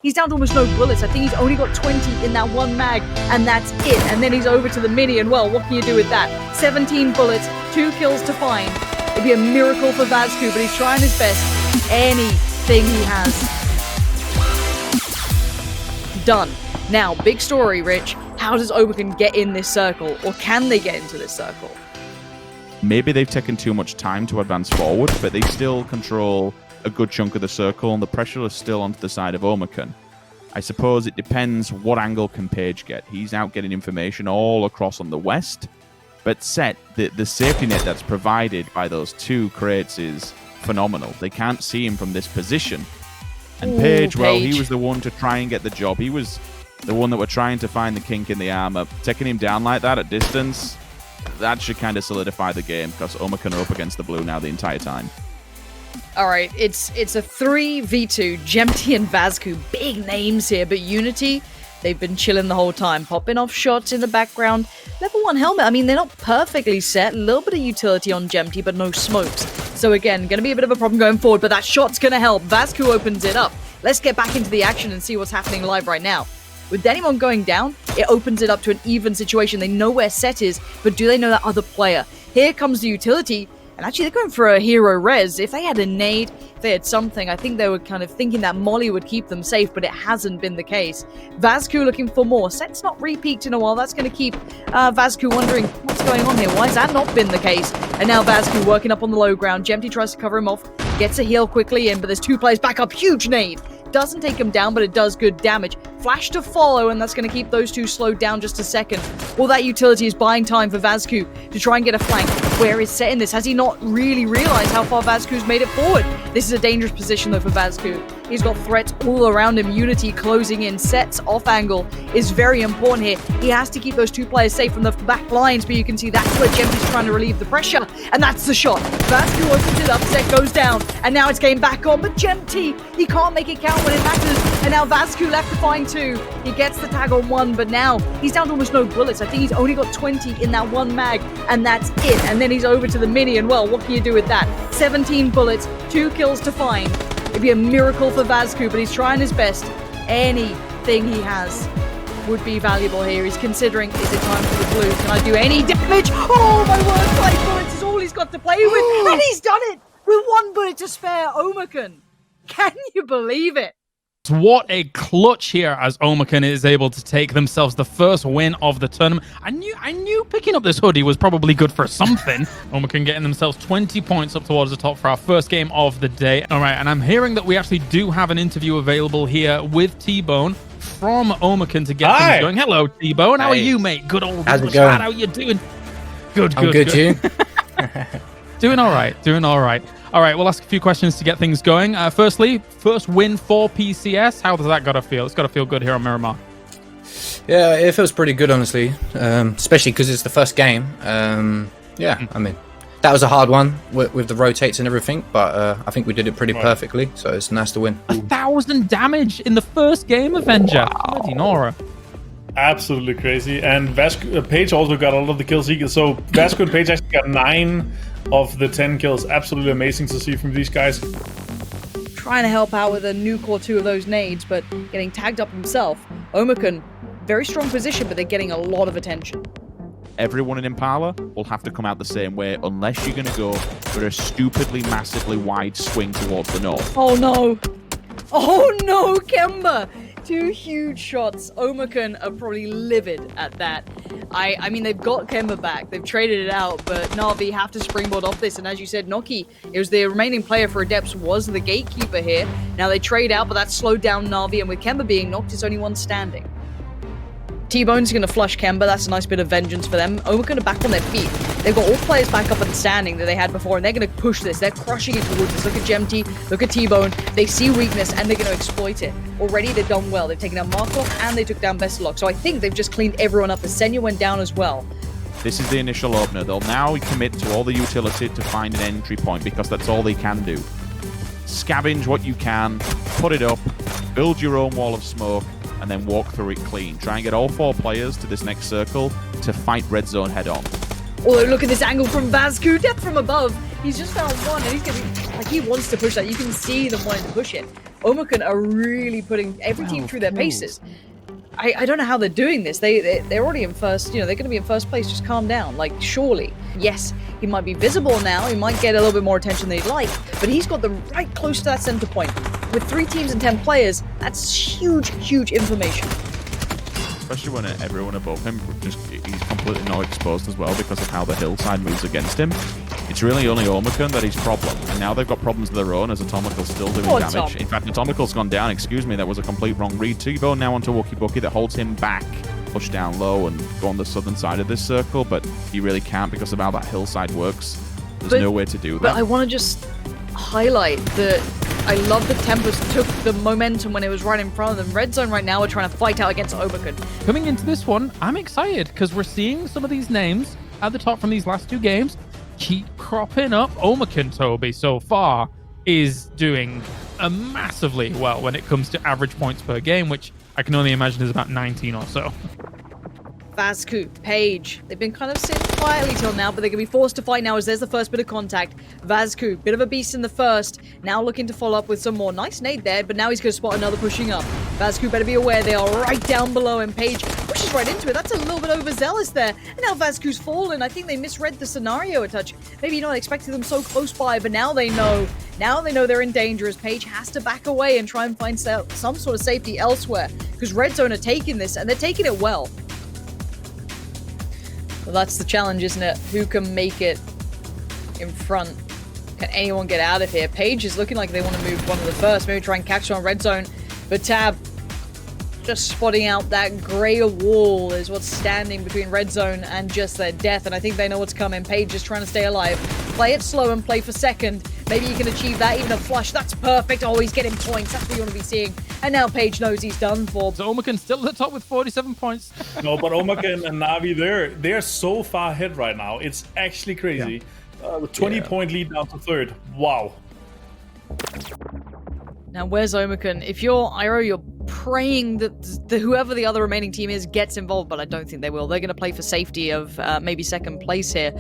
He's down to almost no bullets. I think he's only got 20 in that one mag, and that's it. And then he's over to the mini, and well, what can you do with that? 17 bullets, 2 kills to find. It'd be a miracle for Vazku, but he's trying his best. Anything he has. Done. Now, big story, Rich. How does Omaken get in this circle, or can they get into this circle? Maybe they've taken too much time to advance forward, but they still control a good chunk of the circle, and the pressure is still onto the side of Omaken. I suppose it depends what angle can Page get. He's out getting information all across on the west, but Set, the safety net that's provided by those 2 crates is phenomenal. They can't see him from this position. And Page, well, he was the one to try and get the job. He was the one that were trying to find the kink in the armor. Taking him down like that at distance, that should kind of solidify the game, because Omaken are up against the blue now the entire time. All right, it's a 3v2, Gemty and Vazku, big names here, but Unity, they've been chilling the whole time, popping off shots in the background. Level 1 helmet, I mean, they're not perfectly set, a little bit of utility on Gemty, but no smokes. So again, going to be a bit of a problem going forward, but that shot's going to help. Vazku opens it up. Let's get back into the action and see what's happening live right now. With Denimon going down, it opens it up to an even situation. They know where Set is, but do they know that other player? Here comes the utility. And actually, they're going for a hero res. If they had a nade, if they had something, I think they were kind of thinking that Molly would keep them safe, but it hasn't been the case. Vazku looking for more. Set's not re-peaked in a while. That's going to keep Vazku wondering, what's going on here? Why has that not been the case? And now Vazku working up on the low ground. Gemty tries to cover him off, gets a heal quickly in, but there's 2 players back up. Huge nade. Doesn't take him down, but it does good damage. Flash to follow, and that's going to keep those 2 slowed down just a second. All that utility is buying time for Vazku to try and get a flank. Where is Set in this? Has he not really realized how far Vazku's made it forward? This is a dangerous position, though, for Vazku. He's got threats all around him. Unity closing in. Set's off angle is very important here. He has to keep those 2 players safe from the back lines, but you can see that's where Gemty's trying to relieve the pressure, and that's the shot. Vazku opens it up, Set goes down, and now it's getting back on, but Gemty, he can't make it count when it matters, and now Vazku left to find 2. He gets the tag on 1, but now he's down to almost no bullets. I think he's only got 20 in that one mag, and that's it. And then he's over to the mini, and well, what can you do with that? 17 bullets, 2 kills to find. It'd be a miracle for Vazku, but he's trying his best. Anything he has would be valuable here. He's considering, is it time for the blue? Can I do any damage? Oh my word, 5 bullets is all he's got to play with, and he's done it with 1 bullet to spare. Omaken, can you believe it? What a clutch here as Omaken is able to take themselves the first win of the tournament. I knew picking up this hoodie was probably good for something. Omaken getting themselves 20 points up towards the top for our first game of the day. All right, and I'm hearing that we actually do have an interview available here with T-Bone from Omaken to get things going. Hello, T-Bone. How are you, mate? Good old How's it going? How you doing? Good. I'm good, you? Doing all right. All right, we'll ask a few questions to get things going. Firstly, first win for PCS. How does that got to feel? It's got to feel good here on Miramar. Yeah, it feels pretty good, honestly. Especially because it's the first game. Yeah, I mean, that was a hard one with the rotates and everything, but I think we did it pretty perfectly, so it's nice to win. 1,000 damage in the first game, Avenger. Wow. Bloody Nora. Absolutely crazy. And Page also got a lot of the kills he got. So Vazku and Page actually got 9 of the 10 kills. Absolutely amazing to see from these guys. Trying to help out with a nuke or 2 of those nades, but getting tagged up himself. Omaken, very strong position, but they're getting a lot of attention. Everyone in Impala will have to come out the same way unless you're going to go for a stupidly, massively wide swing towards the north. Oh no! Oh no, Kemba! 2 huge shots. Omaken are probably livid at that. I mean, they've got Kemba back. They've traded it out, but Na'Vi have to springboard off this. And as you said, Noki, it was the remaining player for Adepts was the gatekeeper here. Now they trade out, but that slowed down Na'Vi. And with Kemba being knocked, it's only 1 standing. T-Bone's going to flush Kemba. That's a nice bit of vengeance for them. Omaken are back on their feet. They've got all players back up and standing that they had before, and they're going to push this. They're crushing it towards this. Look at Gemty, look at T-Bone. They see weakness, and they're going to exploit it. Already, they've done well. They've taken down Markov, and they took down Veselok. So I think they've just cleaned everyone up. Senya went down as well. This is the initial opener. They'll now commit to all the utility to find an entry point, because that's all they can do. Scavenge what you can, put it up, build your own wall of smoke, and then walk through it clean. Try and get all 4 players to this next circle to fight red zone head on. Although look at this angle from Vazku, death from above. He's just found 1, and he's gonna be, like, he wants to push that. You can see them wanting to push it. Omaken are really putting every team through their paces. I don't know how they're doing this. They're already in first, they're going to be in first place. Just calm down. Like, surely. Yes, he might be visible now. He might get a little bit more attention than he'd like, but he's got them right close to that center point. With 3 teams and 10 players, that's huge, huge information. Especially when everyone above him, he's completely not exposed as well because of how the hillside moves against him. It's really only Omaken that he's problem, and now they've got problems of their own as Atomical's still doing damage. In fact, Atomical's gone down, excuse me, that was a complete wrong read. T-Bone now onto Wookie Bookie that holds him back, push down low and go on the southern side of this circle, but he really can't because of how that hillside works. There's no way to do that. But I want to just highlight that I love that Tempest took the momentum when it was right in front of them. Red Zone right now are trying to fight out against Omaken. Coming into this one, I'm excited because we're seeing some of these names at the top from these last 2 games keep cropping up. Omaken, Toby, so far is doing massively well when it comes to average points per game, which I can only imagine is about 19 or so. Vasku, Paige, they've been kind of sitting quietly till now, but they're going to be forced to fight now as there's the first bit of contact. Vasku, bit of a beast in the first, now looking to follow up with some more. Nice nade there, but now he's going to spot another pushing up. Vasku better be aware they are right down below him. Paige pushes right into it. That's a little bit overzealous there. And now Vasku's fallen. I think they misread the scenario a touch. Maybe not expecting them so close by, but now they know. Now they know they're in danger as Paige has to back away and try and find some sort of safety elsewhere. Because Red Zone are taking this, and they're taking it well. Well, that's the challenge, isn't it? Who can make it in front? Can anyone get out of here? Paige is looking like they want to move one of the first. Maybe try and catch on Red Zone. But Tab just spotting out that grey wall is what's standing between Red Zone and just their death. And I think they know what's coming. Paige is trying to stay alive. Play it slow and play for second. Maybe you can achieve that. Even a flush. That's perfect. Oh, he's getting points. That's what you want to be seeing. And now Paige knows he's done for. So Omaken still at the top with 47 points. No, but Omaken and Navi, they're so far ahead right now. It's actually crazy. 20-point lead down to third. Wow. Now, where's Omaken? If you're Iroh, you're praying that whoever the other remaining team is gets involved, but I don't think they will. They're going to play for safety of maybe second place here.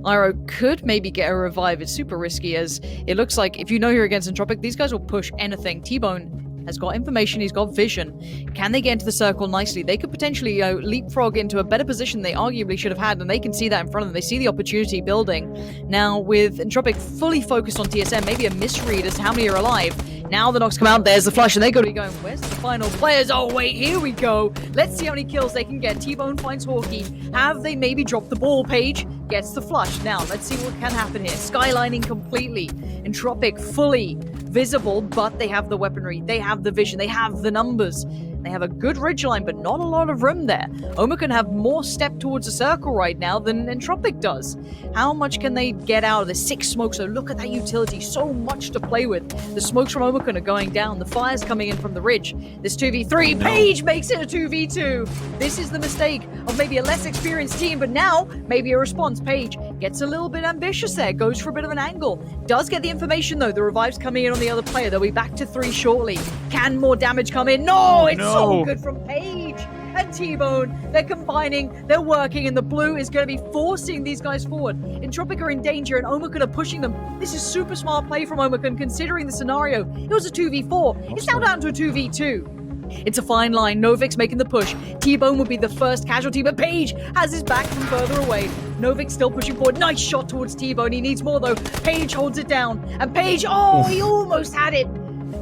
Iroh could maybe get a revive. It's super risky as it looks like if you know you're against Entropic, these guys will push anything. T-Bone has got information, he's got vision. Can they get into the circle nicely? They could potentially leapfrog into a better position they arguably should have had, and they can see that in front of them. They see the opportunity building. Now, with Entropic fully focused on TSM, maybe a misread as to how many are alive. Now the knocks come out, there's the flush, and they got to be going, where's the final players? Oh, wait, here we go. Let's see how many kills they can get. T-Bone finds Hawkeye. Have they maybe dropped the ball? Paige gets the flush. Now, let's see what can happen here. Skylining completely. Entropic fully visible, but they have the weaponry, they have the vision, they have the numbers. They have a good ridgeline, but not a lot of room there. Omaken have more step towards the circle right now than Entropic does. How much can they get out of the 6 smokes? So look at that utility, so much to play with. The smokes from Omaken are going down, the fire's coming in from the ridge. This 2v3, Paige makes it a 2v2. This is the mistake of maybe a less experienced team, but now maybe a response. Paige gets a little bit ambitious there, goes for a bit of an angle. Does get the information though, the revive's coming in on the other player. They'll be back to 3 shortly. Can more damage come in? No, it's so good from Paige and T-Bone. They're combining, they're working, and the blue is going to be forcing these guys forward. Entropic are in danger, and Omaken are pushing them. This is super smart play from Omaken, considering the scenario. It was a 2v4. It's now down to a 2v2. It's a fine line. Novik's making the push. T-Bone would be the first casualty, but Paige has his back from further away. Novik still pushing forward. Nice shot towards T-Bone. He needs more, though. Paige holds it down. And Paige, oh, he almost had it.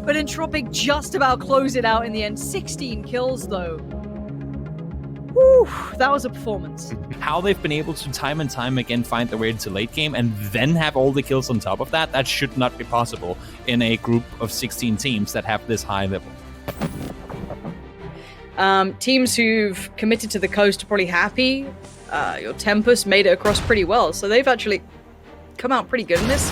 But Entropic just about close it out in the end. 16 kills, though. Whew, that was a performance. How they've been able to time and time again find their way into late game and then have all the kills on top of that, that should not be possible in a group of 16 teams that have this high level. Teams who've committed to the coast are probably happy. Your Tempest made it across pretty well, so they've actually come out pretty good in this.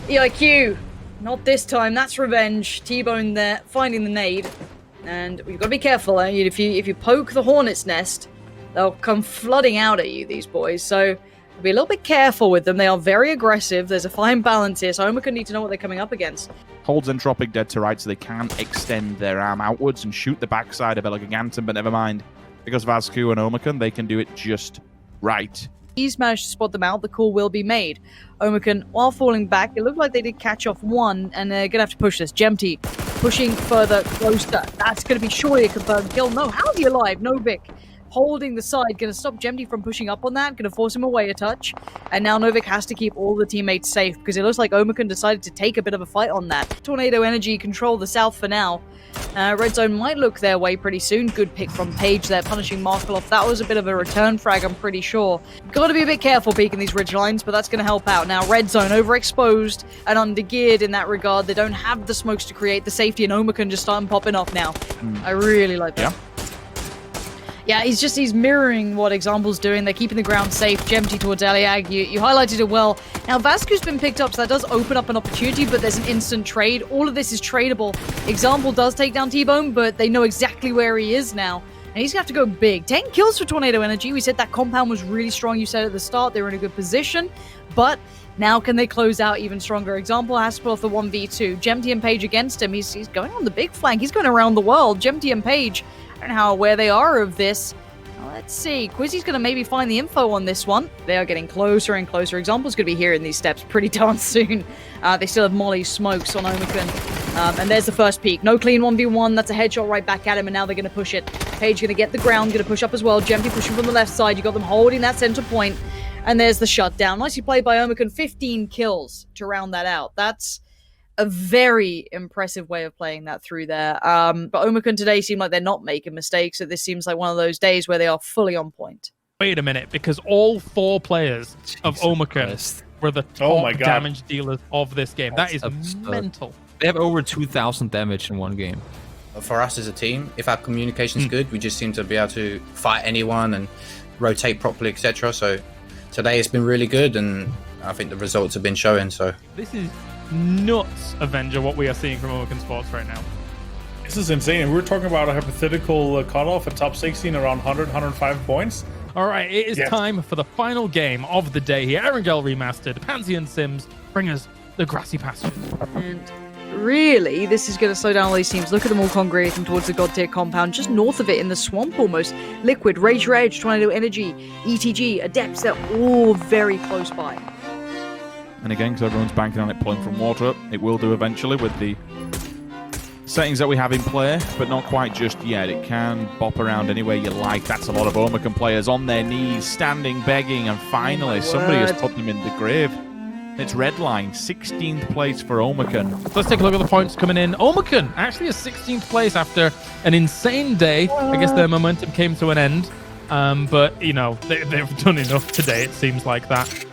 EIQ, not this time. That's revenge. T-Bone there, finding the nade. And we've got to be careful. If you poke the hornet's nest, they'll come flooding out at you, these boys. So be a little bit careful with them. They are very aggressive. There's a fine balance here, so Omaken need to know what they're coming up against. Holds Entropic dead to right so they can't extend their arm outwards and shoot the backside of Elegantum, but never mind. Because Vasku and Omaken, they can do it just right. He's managed to spot them out. The call will be made. Omaken, while falling back, it looked like they did catch off one, and they're going to have to push this. Gemty pushing further closer. That's going to be surely a confirmed kill. No, how's he alive? Novik holding the side, going to stop Gemty from pushing up on that, going to force him away a touch. And now Novik has to keep all the teammates safe because it looks like Omaken decided to take a bit of a fight on that. Tornado Energy control the south for now. Red Zone might look their way pretty soon. Good pick from Page there, punishing Markeloff. That was a bit of a return frag, I'm pretty sure. Got to be a bit careful peeking these ridge lines, but that's going to help out. Now, Red Zone overexposed and undergeared in that regard. They don't have the smokes to create the safety, and Omaken just starting popping off now. I really like that. Yeah, he's mirroring what Example's doing. They're keeping the ground safe. Gemty towards Aliag. You highlighted it well. Now, Vascu's been picked up, so that does open up an opportunity, but there's an instant trade. All of this is tradable. Example does take down T-Bone, but they know exactly where he is now. And he's going to have to go big. 10 kills for Tornado Energy. We said that compound was really strong. You said at the start they were in a good position. But now can they close out even stronger? Example has to pull off the 1v2. Gemty and Page against him. He's going on the big flank. He's going around the world. Gemty and Page, I don't know how aware they are of this. Let's see. Quizzy's going to maybe find the info on this one. They are getting closer and closer. Example's going to be here in these steps pretty darn soon. They still have Molly's smokes on Omaken. And there's the first peek. No clean 1v1. That's a headshot right back at him, and now they're going to push it. Page going to get the ground, going to push up as well. Gemty pushing from the left side. You got them holding that center point. And there's the shutdown. Nicely played by Omaken. 15 kills to round that out. That's a very impressive way of playing that through there. But Omaken today seem like they're not making mistakes, so this seems like one of those days where they are fully on point. Wait a minute, because all 4 players of Omaken were the top damage dealers of this game. That is mental. They have over 2,000 damage in one game. For us as a team, if our communication's good, we just seem to be able to fight anyone and rotate properly, etc. So today it's been really good, and I think the results have been showing. So this is nuts, Avenger, what we are seeing from Omaken Sports right now. This is insane. And we're talking about a hypothetical cutoff at top 16 around 100, 105 points. All right, it is time for the final game of the day here. Erangel Remastered, Pansy and Sims bring us the grassy pastures. And really, this is going to slow down all these teams. Look at them all congregating towards the God tier compound, just north of it in the swamp almost. Liquid, Rage Rage, Tornado Energy, ETG, Adepts, they're all very close by. And again, because everyone's banking on it pulling from water, it will do eventually with the settings that we have in play, but not quite just yet. It can bop around anywhere you like. That's a lot of Omaken players on their knees, standing, begging, and finally somebody has put them in the grave. It's Redline, 16th place for Omaken. Let's take a look at the points coming in. Omaken actually is 16th place after an insane day. I guess their momentum came to an end. But, you know, they've done enough today, it seems like that.